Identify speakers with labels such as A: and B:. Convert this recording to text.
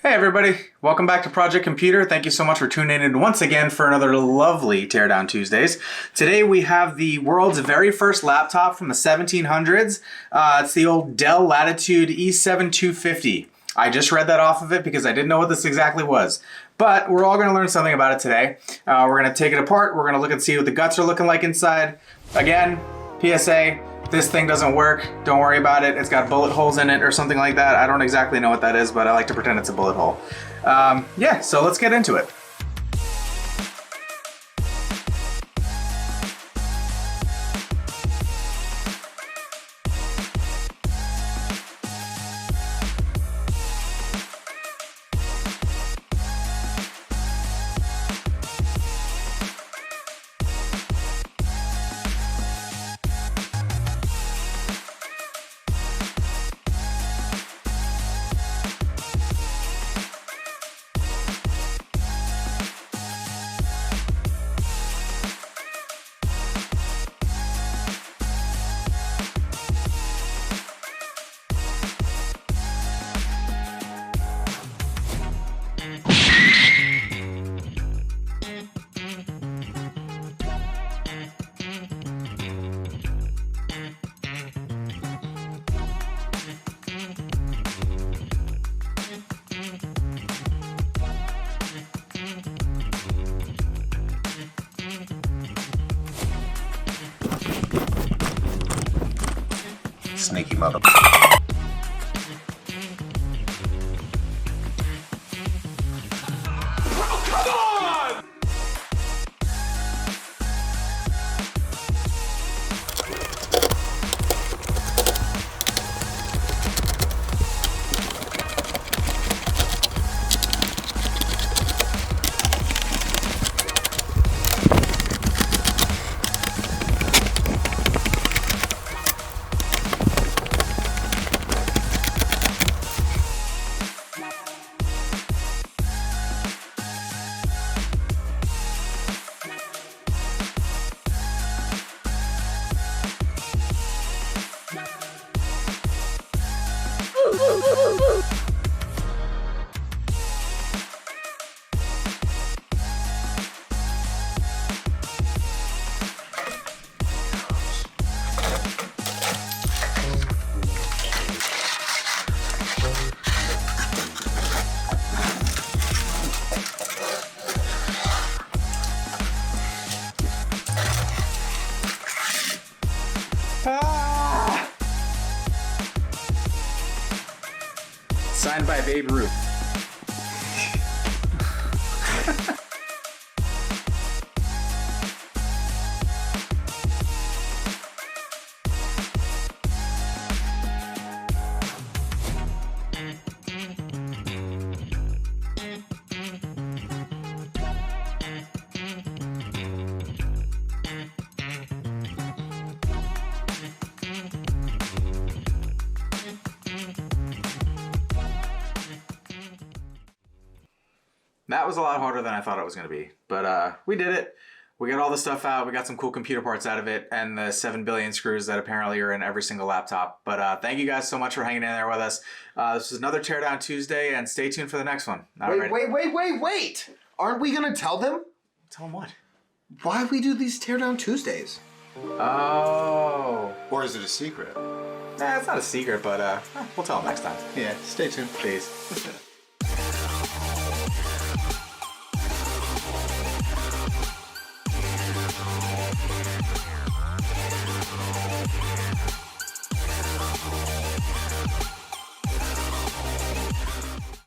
A: Hey everybody, welcome back to Project Computer. Thank you so much for tuning in once again for another lovely Teardown Tuesdays. Today we have the world's very first laptop from the 1700s. It's the old Dell Latitude E7 250. I just read that off of it because I didn't know what this exactly was. But we're all going to learn something about it today. We're going to take it apart. We're going to look and see what the guts are looking like inside. Again, PSA. This thing doesn't work. Don't worry about it. It's got bullet holes in it or something like that. I don't exactly know what that is, but I like to pretend it's a bullet hole. Yeah, so let's get into it.
B: Sneaky mother.
A: Signed by Babe Ruth. That was a lot harder than I thought it was going to be, but we did it. We got all the stuff out. We got some cool computer parts out of it and the 7 billion screws that apparently are in every single laptop. But thank you guys so much for hanging in there with us. This is another Teardown Tuesday, and stay tuned for the next one.
B: Wait. Aren't we going to tell them?
A: Tell them what?
B: Why we do these Teardown Tuesdays?
A: Oh.
B: Or is it a secret?
A: Nah, it's not a secret, but we'll tell them next time.
B: Yeah, stay tuned.
A: Peace.